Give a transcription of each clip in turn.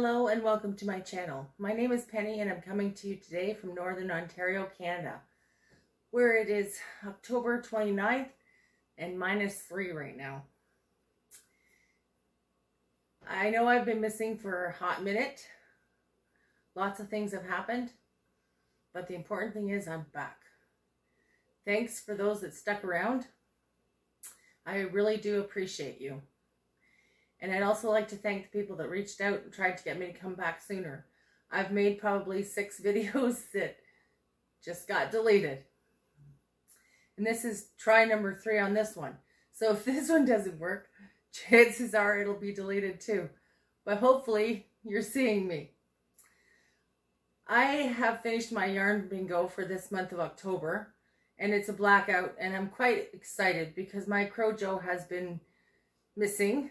Hello and welcome to my channel. My name is Penny and I'm coming to you today from Northern Ontario, Canada, where it is October 29th and -3 right now. I know I've been missing for a hot minute. Lots of things have happened, but the important thing is I'm back. Thanks for those that stuck around. I really do appreciate you. And I'd also like to thank the people that reached out and tried to get me to come back sooner. I've made probably 6 videos that just got deleted. And this is try number 3 on this one. So if this one doesn't work, chances are it'll be deleted too. But hopefully you're seeing me. I have finished my yarn bingo for this month of October. And it's a blackout. And I'm quite excited because my Crochet has been missing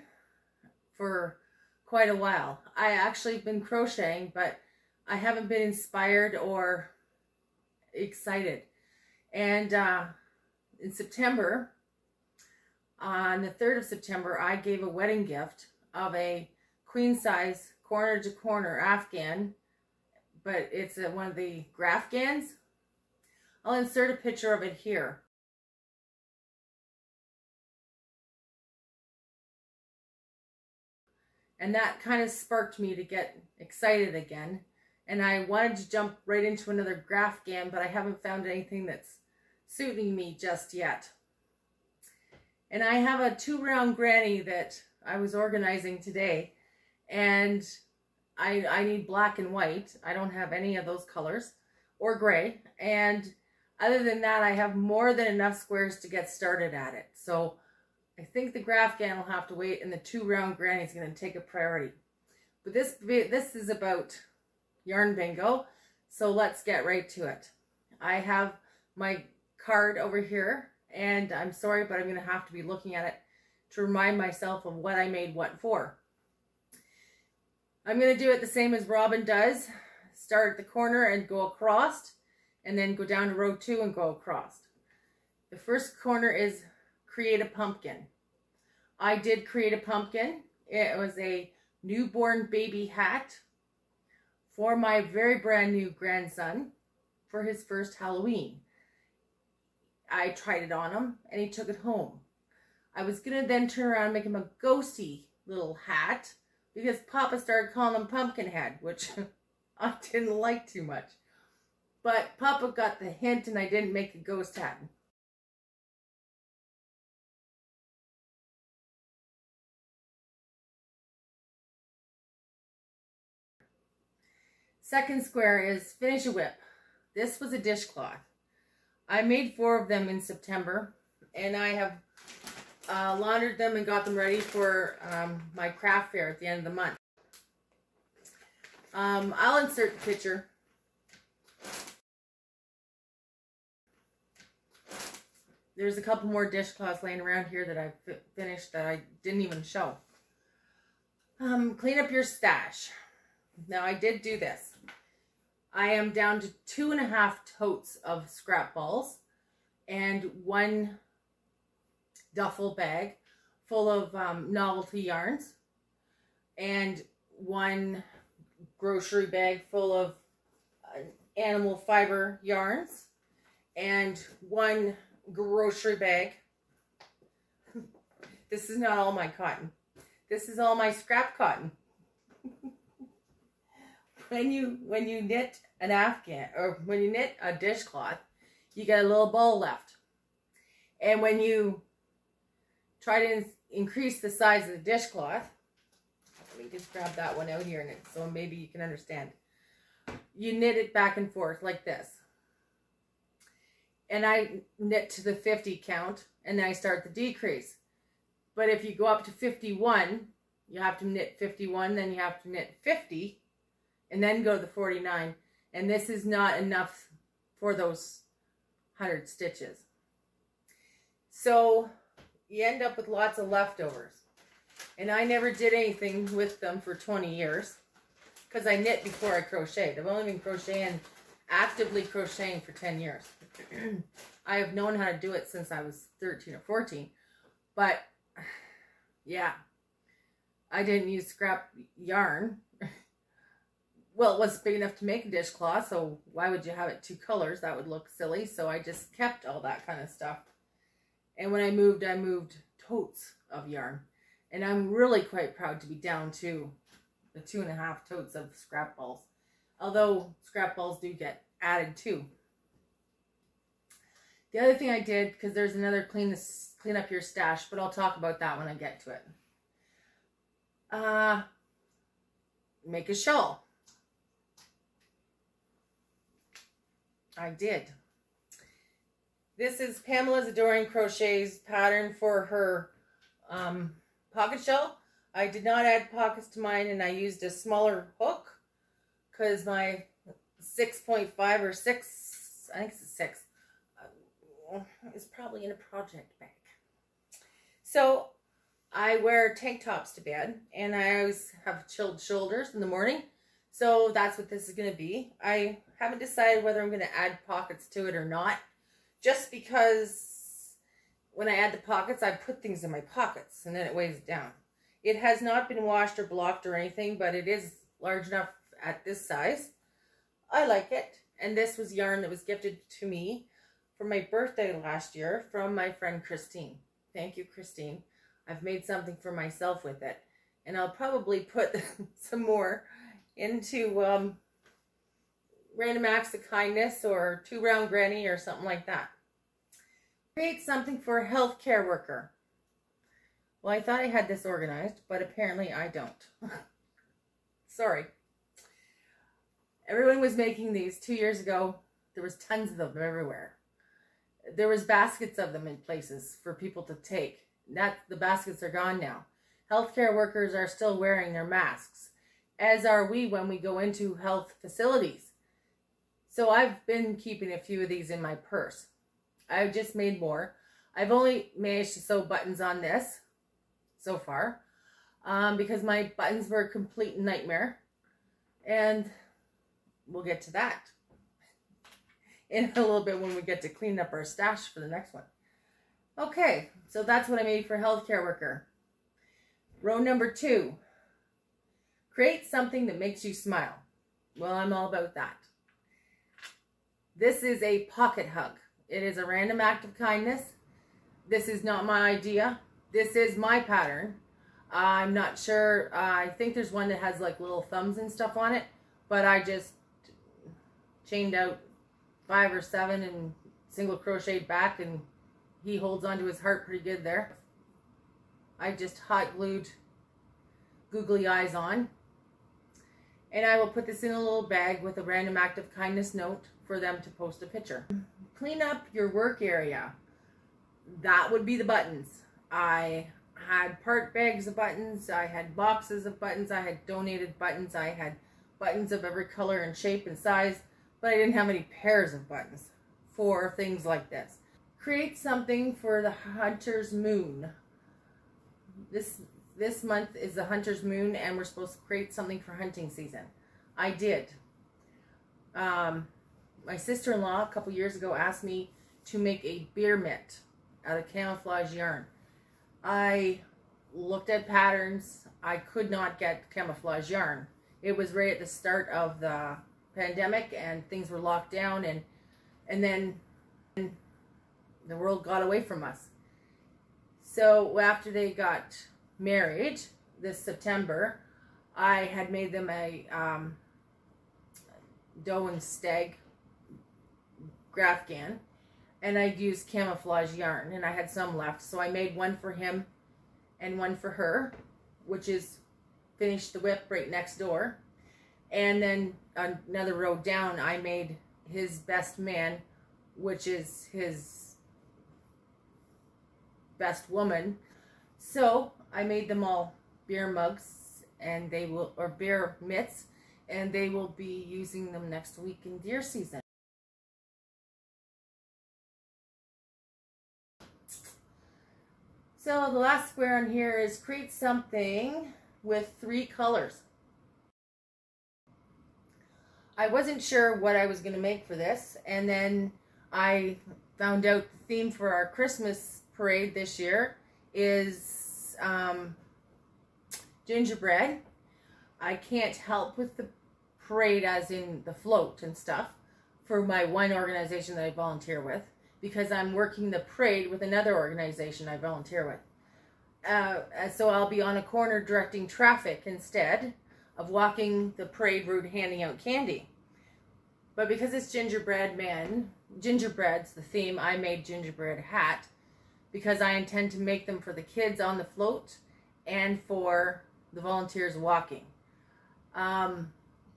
for quite a while. I actually have been crocheting, but I haven't been inspired or excited. And in September, on the 3rd of September, I gave a wedding gift of a queen size corner to corner Afghan, but it's one of the Grafghans. I'll insert a picture of it here. And that kind of sparked me to get excited again. And I wanted to jump right into another Grafghan, but I haven't found anything that's suiting me just yet. And I have a 2-round granny that I was organizing today. And I need black and white. I don't have any of those colors. Or gray. And other than that, I have more than enough squares to get started at it. So I think the Grafghan will have to wait, and the 2-round granny is going to take a priority. But this is about yarn bingo, so let's get right to it. I have my card over here, and I'm sorry, but I'm going to have to be looking at it to remind myself of what I made what for. I'm going to do it the same as Robin does. Start at the corner and go across, and then go down to row 2 and go across. The first corner is create a pumpkin. I did create a pumpkin. It was a newborn baby hat for my very brand new grandson for his first Halloween. I tried it on him and he took it home. I was going to then turn around and make him a ghosty little hat because Papa started calling him Pumpkinhead, which I didn't like too much. But Papa got the hint and I didn't make a ghost hat. Second square is finish a whip. This was a dishcloth. I made 4 of them in September, and I have laundered them and got them ready for my craft fair at the end of the month. I'll insert the picture. There's a couple more dishcloths laying around here that I've finished that I didn't even show. Clean up your stash. Now I did do this. I am down to 2.5 totes of scrap balls and 1 duffel bag full of novelty yarns and 1 grocery bag full of animal fiber yarns and 1 grocery bag. This is not all my cotton. This is all my scrap cotton. When you knit an Afghan, or when you knit a dishcloth, you get a little ball left. And when you try to increase the size of the dishcloth, let me just grab that one out here so maybe you can understand. You knit it back and forth like this. And I knit to the 50 count, and then I start the decrease. But if you go up to 51, you have to knit 51, then you have to knit 50, and then go to the 49. And this is not enough for those 100 stitches. So you end up with lots of leftovers. And I never did anything with them for 20 years because I knit before I crocheted. I've only been actively crocheting for 10 years. I have known how to do it since I was 13 or 14. But yeah, I didn't use scrap yarn. well, it wasn't big enough to make a dishcloth, so why would you have it two colors? That would look silly. So I just kept all that kind of stuff. And when I moved totes of yarn. And I'm really quite proud to be down to the 2.5 totes of scrap balls. Although scrap balls do get added too. The other thing I did, because there's another clean up your stash, but I'll talk about that when I get to it. Make a shawl. I did. This is Pamela's Adoring Crochet's pattern for her pocket shawl. I did not add pockets to mine, and I used a smaller hook because my 6.5 or 6, I think it's a 6, is probably in a project bag. So I wear tank tops to bed, and I always have chilled shoulders in the morning. So that's what this is going to be. I haven't decided whether I'm going to add pockets to it or not, just because when I add the pockets, I put things in my pockets and then it weighs it down. It has not been washed or blocked or anything, but it is large enough at this size. I like it. And this was yarn that was gifted to me for my birthday last year from my friend Christine. Thank you, Christine. I've made something for myself with it. And I'll probably put some more into Random Acts of Kindness or 2 Round Granny or something like that. Create something for a healthcare worker. Well, I thought I had this organized, but apparently I don't. Sorry. Everyone was making these 2 years ago. There was tons of them everywhere. There was baskets of them in places for people to take. The baskets are gone now. Healthcare workers are still wearing their masks, as are we when we go into health facilities. So I've been keeping a few of these in my purse. I've just made more. I've only managed to sew buttons on this so far because my buttons were a complete nightmare. And we'll get to that in a little bit when we get to clean up our stash for the next one. Okay, so that's what I made for healthcare worker. Row number 2. Create something that makes you smile. Well, I'm all about that. This is a pocket hug. It is a random act of kindness. This is not my idea. This is my pattern. I'm not sure. I think there's one that has like little thumbs and stuff on it, but I just chained out 5 or 7 and single crocheted back, and he holds onto his heart pretty good there. I just hot glued googly eyes on. And I will put this in a little bag with a random act of kindness note for them to post a picture. Clean up your work area. That would be the buttons. I had part bags of buttons. I had boxes of buttons. I had donated buttons. I had buttons of every color and shape and size, but I didn't have any pairs of buttons for things like this. Create something for the Hunter's Moon. This month is the Hunter's Moon, and we're supposed to create something for hunting season. I did. My sister-in-law a couple years ago asked me to make a beer mitt out of camouflage yarn. I looked at patterns. I could not get camouflage yarn. It was right at the start of the pandemic, and things were locked down, and then the world got away from us. So after they got married this September, I had made them a doe and stag grafgan, and I used camouflage yarn, and I had some left, so I made one for him and one for her, which is finished the whip right next door. And then another row down, I made his best man, which is his best woman. So I made them all beer mugs, and they will, or beer mitts, and they will be using them next week in deer season. So the last square on here is create something with 3 colors. I wasn't sure what I was going to make for this, and then I found out the theme for our Christmas parade this year is gingerbread. I can't help with the parade as in the float and stuff for my one organization that I volunteer with, because I'm working the parade with another organization I volunteer with. So I'll be on a corner directing traffic instead of walking the parade route handing out candy. But because it's gingerbread man, gingerbread's the theme, I made gingerbread hat because I intend to make them for the kids on the float and for the volunteers walking.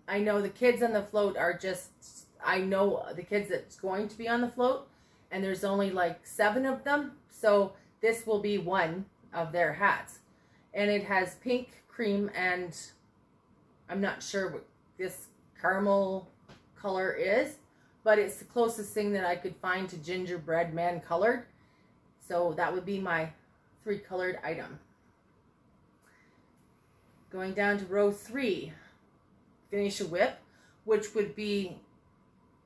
I know the kids on the float are just, I know the kids that's going to be on the float, and there's only like 7 of them, so this will be one of their hats. And it has pink, cream, and I'm not sure what this caramel color is, but it's the closest thing that I could find to gingerbread man colored. So that would be my 3 colored item. Going down to row 3, finish a whip, which would be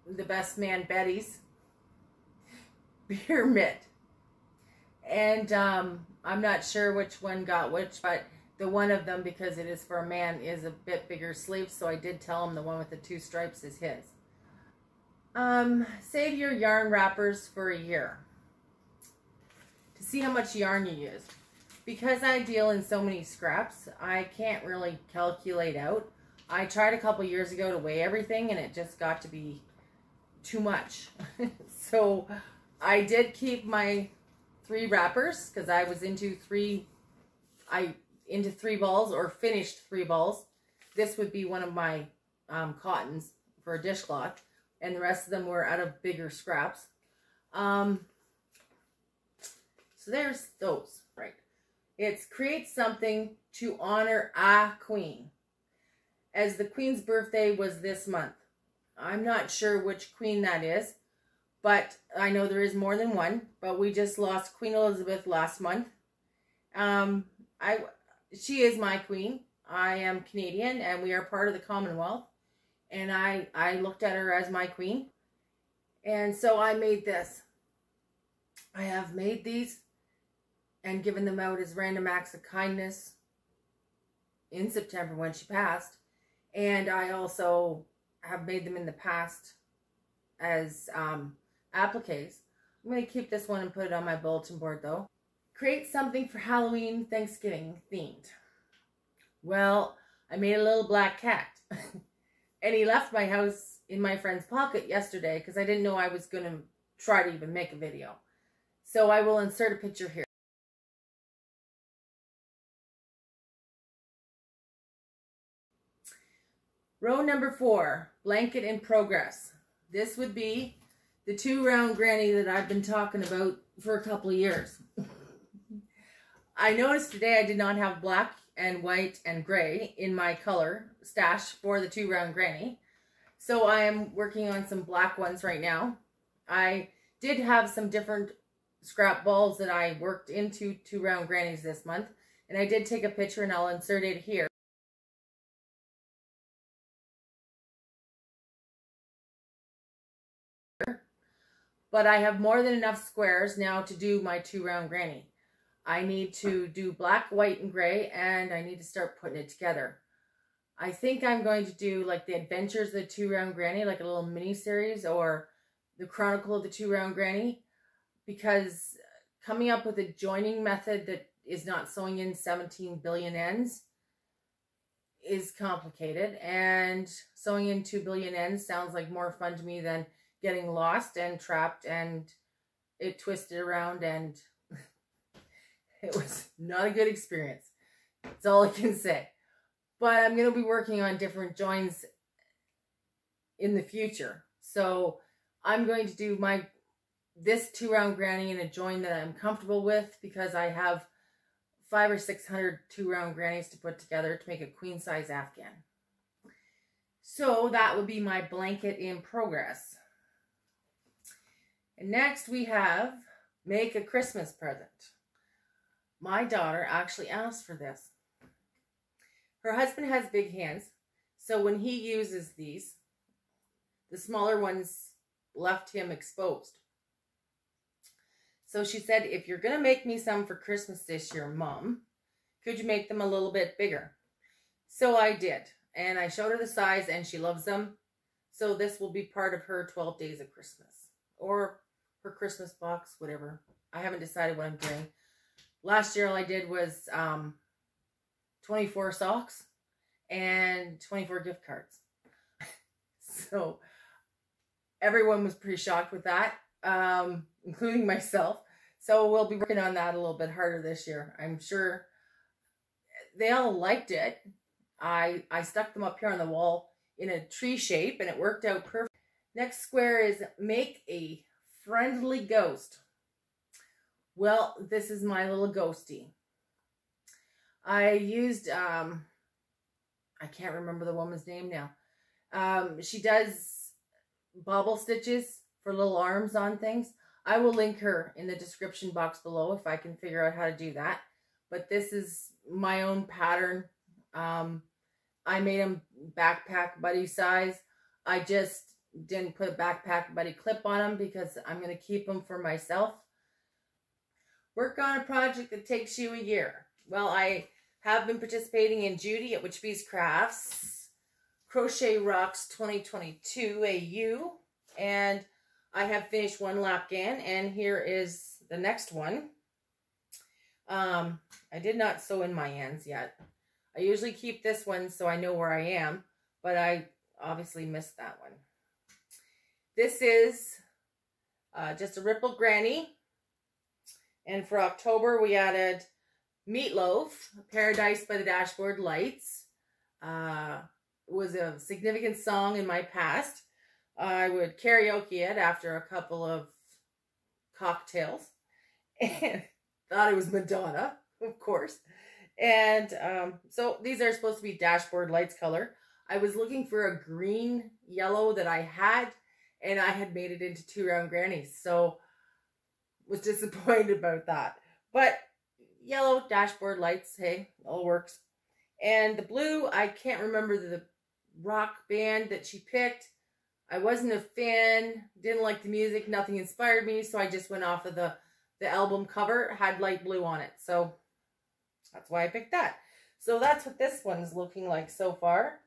the best man Betty's beer mitt. And I'm not sure which one got which, but the one of them, because it is for a man, is a bit bigger sleeve, so I did tell him the one with the 2 stripes is his. Save your yarn wrappers for a year to see how much yarn you use. Because I deal in so many scraps, I can't really calculate out. I tried a couple years ago to weigh everything, and it just got to be too much. So I did keep my 3 wrappers, because I was into 3 balls, or finished 3 balls. This would be one of my cottons for a dishcloth, and the rest of them were out of bigger scraps. So there's those, right? It's create something to honor a queen. As the queen's birthday was this month. I'm not sure which queen that is, but I know there is more than one. But we just lost Queen Elizabeth last month. She is my queen. I am Canadian, and we are part of the Commonwealth. And I looked at her as my queen. And so I made this. I have made these and given them out as random acts of kindness in September when she passed. And I also have made them in the past as appliques. I'm going to keep this one and put it on my bulletin board though. Create something for Halloween, Thanksgiving themed. Well, I made a little black cat. And he left my house in my friend's pocket yesterday because I didn't know I was going to try to even make a video. So I will insert a picture here. Row number 4, blanket in progress. This would be the 2 round granny that I've been talking about for a couple of years. I noticed today I did not have black and white and gray in my color stash for the 2 round granny. So I am working on some black ones right now. I did have some different scrap balls that I worked into 2 round grannies this month. And I did take a picture and I'll insert it here. But I have more than enough squares now to do my 2 round granny. I need to do black, white, and gray, and I need to start putting it together. I think I'm going to do like the Adventures of the 2 round granny, like a little mini series, or the Chronicle of the 2 round granny, because coming up with a joining method that is not sewing in 17 billion ends is complicated, and sewing in 2 billion ends sounds like more fun to me than getting lost and trapped and it twisted around, and it was not a good experience. That's all I can say. But I'm going to be working on different joins in the future. So I'm going to do this 2 round granny in a join that I'm comfortable with, because I have 500 or 600 2 round grannies to put together to make a queen size Afghan. So that would be my blanket in progress. And next we have make a Christmas present. My daughter actually asked for this. Her husband has big hands, so when he uses these, the smaller ones left him exposed. So she said, if you're going to make me some for Christmas this year, Mom, could you make them a little bit bigger? So I did. and I showed her the size and she loves them. So this will be part of her 12 days of Christmas or her Christmas box, whatever. I haven't decided what I'm doing. Last year all I did was 24 socks and 24 gift cards. So everyone was pretty shocked with that, including myself. So we'll be working on that a little bit harder this year. I'm sure they all liked it. I stuck them up here on the wall in a tree shape and it worked out perfect. Next square is make a friendly ghost. Well, this is my little ghosty. I used, I can't remember the woman's name now. She does bobble stitches for little arms on things. I will link her in the description box below if I can figure out how to do that. But this is my own pattern. I made them backpack buddy size. I just didn't put a backpack buddy clip on them because I'm going to keep them for myself. Work on a project that takes you a year. Well, I have been participating in Judy at Which Bees Crafts Crochet Rocks 2022 AU, and I have finished one lapgan, and here is the next one. I did not sew in my ends yet. I usually keep this one so I know where I am, but I obviously missed that one. This is just a ripple granny, and for October we added Meatloaf, Paradise by the Dashboard Lights. Was a significant song in my past. I would karaoke it after a couple of cocktails and thought it was Madonna, of course. And so these are supposed to be dashboard lights color. I was looking for a green yellow that I had, and I had made it into 2 round grannies. So was disappointed about that. But yellow dashboard lights, hey, all works. And the blue, I can't remember the rock band that she picked. I wasn't a fan, didn't like the music, nothing inspired me, so I just went off of the album cover. It had light blue on it, so that's why I picked that. So that's what this one's looking like so far.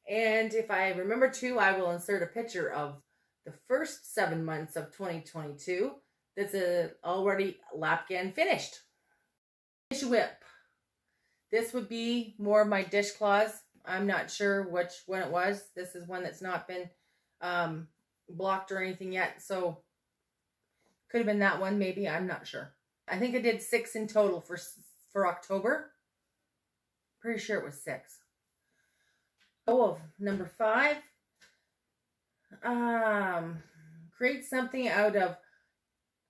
And if I remember to, I will insert a picture of the first 7 months of 2022 that's already lapgan finished. Dish whip. This would be more of my dishcloths. I'm not sure which one it was. This is one that's not been blocked or anything yet, so could have been that one, maybe. I'm not sure. I think I did 6 in total for October. Pretty sure it was 6. Oh, number 5. Create something out of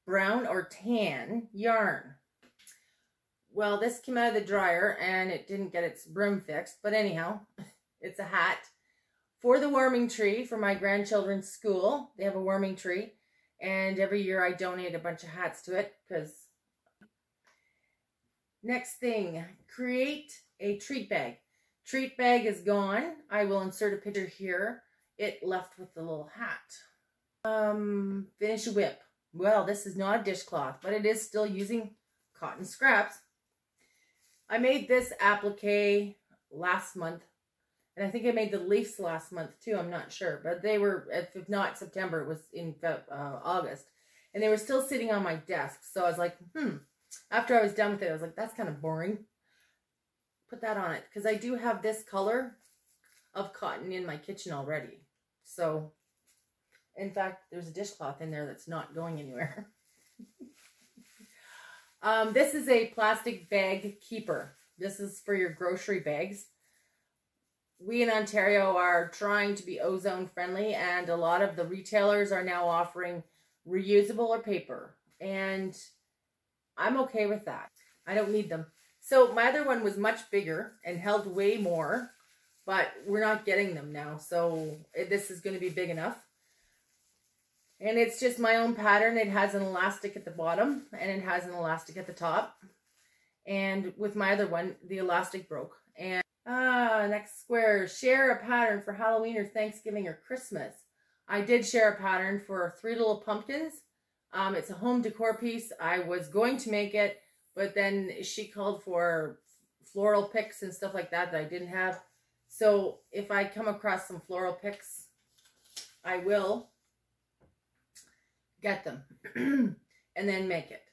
brown or tan yarn. Well, this came out of the dryer and it didn't get its brim fixed, but anyhow, it's a hat for the warming tree for my grandchildren's school. They have a warming tree, and every year I donate a bunch of hats to it. Because next thing, create a treat bag. Treat bag is gone. I will insert a picture here. It left with the little hat. Finish a whip. Well, this is not a dishcloth, but it is still using cotton scraps. I made this applique last month, and I think I made the leaves last month too. I'm not sure, but they were, if not September, it was in August, and they were still sitting on my desk. So I was like, after I was done with it, I was like, that's kind of boring. Put that on it, because I do have this color of cotton in my kitchen already. So, in fact, there's a dishcloth in there that's not going anywhere. This is a plastic bag keeper. This is for your grocery bags. We in Ontario are trying to be ozone friendly, and a lot of the retailers are now offering reusable or paper, and I'm okay with that. I don't need them. So my other one was much bigger and held way more, but we're not getting them now, so this is going to be big enough. And it's just my own pattern. It has an elastic at the bottom and it has an elastic at the top. And with my other one, the elastic broke. And next square, share a pattern for Halloween or Thanksgiving or Christmas. I did share a pattern for 3 little pumpkins. It's a home decor piece. I was going to make it, but then she called for floral picks and stuff like that I didn't have. So if I come across some floral picks, I will get them and then make it.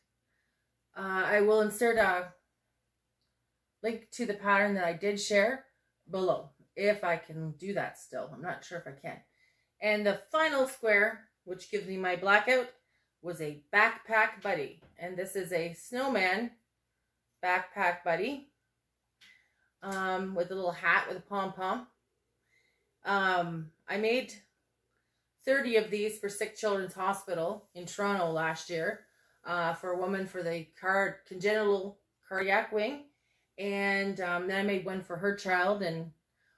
I will insert a link to the pattern that I did share below, if I can do that still. I'm not sure if I can. And the final square, which gives me my blackout, was a backpack buddy. And this is a snowman backpack buddy with a little hat with a pom-pom. I made 30 of these for Sick Children's Hospital in Toronto last year for a woman for the congenital cardiac wing. And then I made one for her child and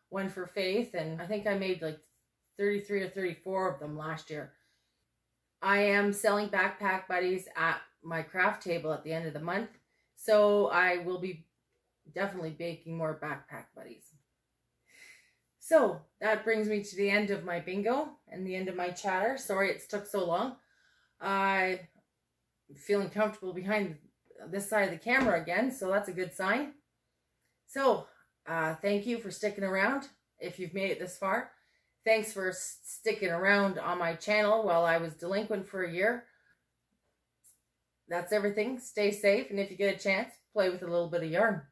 one for Faith. And I think I made like 33 or 34 of them last year. I am selling backpack buddies at my craft table at the end of the month. So I will be definitely baking more backpack buddies. So that brings me to the end of my bingo and the end of my chatter. Sorry it took so long. I'm feeling comfortable behind this side of the camera again, so that's a good sign. So thank you for sticking around if you've made it this far. Thanks for sticking around on my channel while I was delinquent for a year. That's everything. Stay safe, and if you get a chance, play with a little bit of yarn.